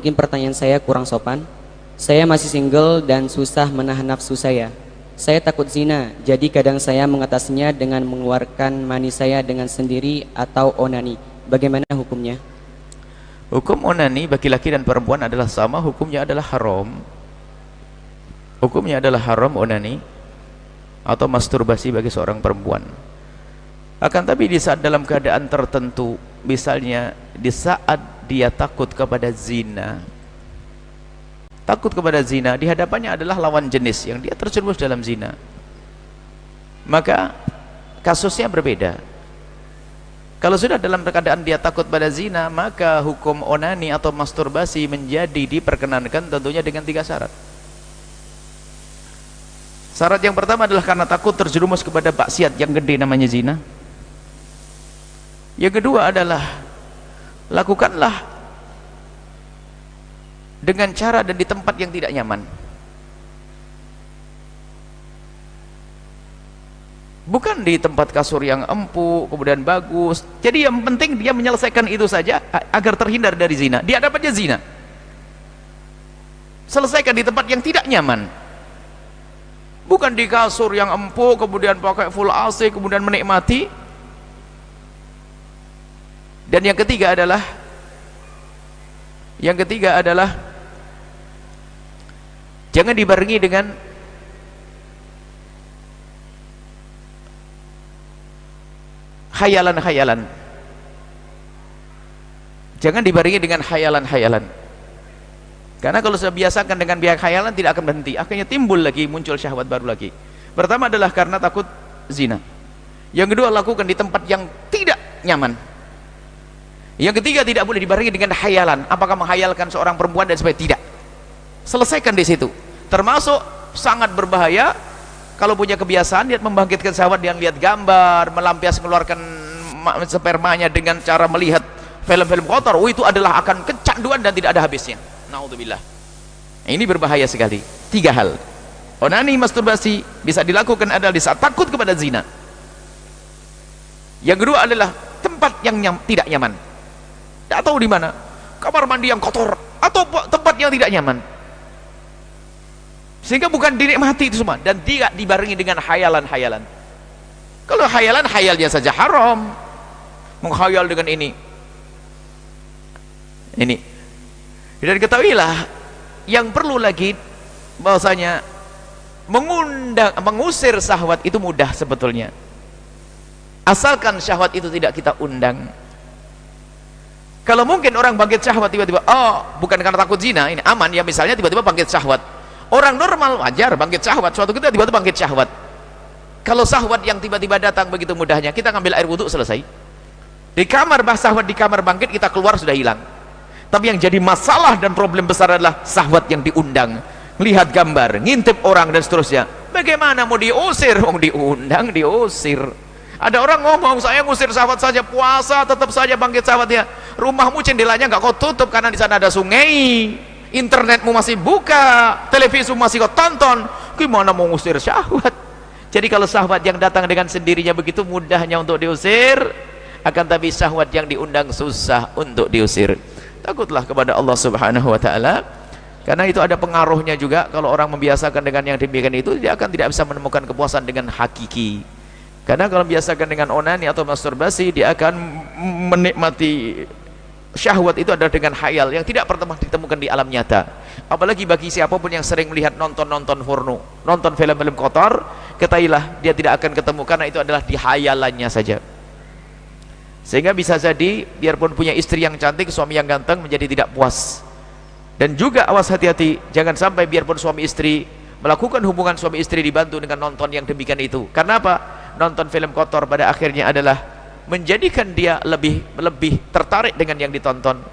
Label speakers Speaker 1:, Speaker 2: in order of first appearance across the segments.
Speaker 1: mungkin pertanyaan saya kurang sopan. Saya masih single dan susah menahan nafsu saya. Saya takut zina, jadi kadang saya mengatasinya dengan mengeluarkan mani saya dengan sendiri atau onani. Bagaimana hukumnya?
Speaker 2: Hukum onani bagi laki dan perempuan adalah sama, hukumnya adalah haram. Hukumnya adalah haram onani atau masturbasi bagi seorang perempuan. Akan tapi di saat dalam keadaan tertentu, misalnya di saat dia takut kepada zina, di hadapannya adalah lawan jenis yang dia terjerumus dalam zina, maka kasusnya berbeda. Kalau sudah dalam keadaan dia takut pada zina, maka hukum onani atau masturbasi menjadi diperkenankan tentunya dengan 3 syarat. Syarat yang pertama adalah karena takut terjerumus kepada maksiat yang gede namanya zina. Yang kedua adalah lakukanlah dengan cara dan di tempat yang tidak nyaman. Bukan di tempat kasur yang empuk kemudian bagus. Jadi yang penting dia menyelesaikan itu saja agar terhindar dari zina. Dia dapatnya zina, selesaikan di tempat yang tidak nyaman. Bukan di kasur yang empuk kemudian pakai full AC kemudian menikmati. Dan yang ketiga adalah jangan dibarengi dengan khayalan-khayalan. Jangan dibarengi dengan khayalan-khayalan. Karena kalau sudah biasakan dengan biak khayalan tidak akan berhenti, akhirnya timbul lagi, muncul syahwat baru lagi. Pertama adalah karena takut zina. Yang kedua, lakukan di tempat yang tidak nyaman. Yang ketiga, tidak boleh dibarengi dengan khayalan. Apakah menghayalkan seorang perempuan dan sebagainya? Tidak. Selesaikan di situ. Termasuk sangat berbahaya kalau punya kebiasaan lihat membangkitkan syahwat yang lihat gambar, melampias mengeluarkan spermanya dengan cara melihat film-film kotor. Oh, itu adalah akan kecanduan dan tidak ada habisnya. Naudzubillah. Ini berbahaya sekali. 3 hal. Onani, masturbasi bisa dilakukan adalah di saat takut kepada zina. Yang kedua adalah tempat yang tidak nyaman. Tidak tahu di mana. Kamar mandi yang kotor atau tempat yang tidak nyaman. Sehingga bukan dinikmati itu semua dan tidak dibarengi dengan khayalan-khayalan. Kalau khayalan, khayalnya saja haram. Menghayal dengan ini. Dan ketahuilah yang perlu lagi bahwasanya mengusir syahwat itu mudah sebetulnya. Asalkan syahwat itu tidak kita undang. Kalau mungkin orang bangkit syahwat tiba-tiba, oh bukan karena takut zina, ini aman ya, misalnya tiba-tiba bangkit syahwat. Orang normal wajar bangkit syahwat, suatu ketika tiba-tiba bangkit syahwat. Kalau syahwat yang tiba-tiba datang begitu mudahnya, kita ngambil air wudhu selesai. Di kamar syahwat di kamar bangkit, kita keluar sudah hilang. Tapi yang jadi masalah dan problem besar adalah syahwat yang diundang, melihat gambar, ngintip orang dan seterusnya. Bagaimana mau diusir? Mau diundang, diusir. Ada orang ngomong, saya ngusir syahwat saja, puasa tetap saja bangkit syahwatnya. Rumahmu jendelanya nggak kau tutup karena di sana ada sungai, internetmu masih buka, televisimu masih kau tonton. Gimana mau ngusir syahwat? Jadi kalau syahwat yang datang dengan sendirinya begitu mudahnya untuk diusir, akan tapi syahwat yang diundang susah untuk diusir. Takutlah kepada Allah Subhanahu wa taala, karena itu ada pengaruhnya juga. Kalau orang membiasakan dengan yang demikian itu, dia akan tidak bisa menemukan kepuasan dengan hakiki. Karena kalau membiasakan dengan onani atau masturbasi, dia akan menikmati syahwat itu adalah dengan khayal yang tidak pernah ditemukan di alam nyata. Apalagi bagi siapapun yang sering melihat nonton porno, nonton film-film kotor, ketahuilah dia tidak akan ketemu, karena itu adalah di khayalannya saja. Sehingga bisa jadi biarpun punya istri yang cantik, suami yang ganteng menjadi tidak puas. Dan juga awas, hati-hati, jangan sampai biarpun suami istri melakukan hubungan suami istri dibantu dengan nonton yang demikian itu. Karena apa? Nonton film kotor pada akhirnya adalah menjadikan dia lebih tertarik dengan yang ditonton,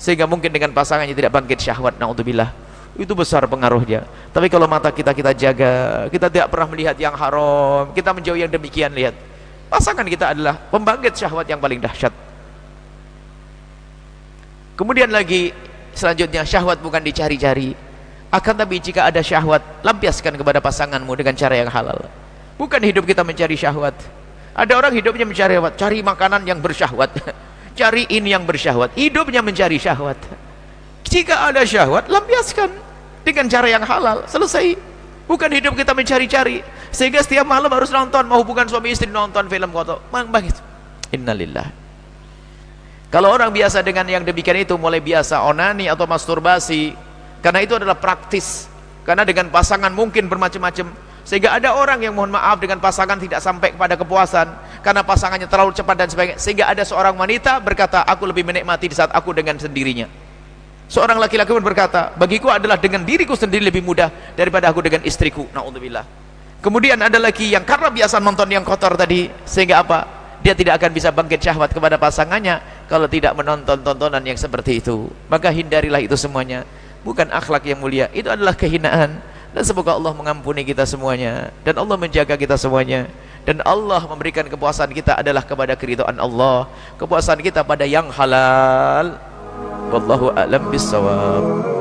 Speaker 2: sehingga mungkin dengan pasangannya tidak bangkit syahwat. Naudzubillah. Itu besar pengaruhnya. Tapi kalau mata kita jaga, kita tidak pernah melihat yang haram, kita menjauhi yang demikian, lihat pasangan kita adalah pembangkit syahwat yang paling dahsyat. Kemudian lagi selanjutnya, syahwat bukan dicari-cari, akan tapi jika ada syahwat, lampiaskan kepada pasanganmu dengan cara yang halal. Bukan hidup kita mencari syahwat. Ada orang hidupnya mencari syahwat, cari makanan yang bersyahwat, cari ini yang bersyahwat, hidupnya mencari syahwat. Jika ada syahwat, lampiaskan dengan cara yang halal, selesai. Bukan hidup kita mencari-cari sehingga setiap malam harus nonton, mau hubungan suami istri nonton film kotor. Begitu. Innalillah. Kalau orang biasa dengan yang demikian itu, mulai biasa onani atau masturbasi, karena itu adalah praktis, karena dengan pasangan mungkin bermacam-macam, sehingga ada orang yang mohon maaf dengan pasangan tidak sampai kepada kepuasan karena pasangannya terlalu cepat dan sebagainya, sehingga ada seorang wanita berkata, aku lebih menikmati di saat aku dengan sendirinya. Seorang laki-laki pun berkata, bagiku adalah dengan diriku sendiri lebih mudah daripada aku dengan istriku. Na'udzubillah. Kemudian ada lagi yang karena biasa nonton yang kotor tadi, sehingga apa? Dia tidak akan bisa bangkit syahwat kepada pasangannya kalau tidak menonton tontonan yang seperti itu. Maka hindarilah itu semuanya. Bukan akhlak yang mulia, itu adalah kehinaan. Dan semoga Allah mengampuni kita semuanya, dan Allah menjaga kita semuanya, dan Allah memberikan kepuasan kita adalah kepada keridhaan Allah, kepuasan kita pada yang halal. Wallahu a'lam bissawab.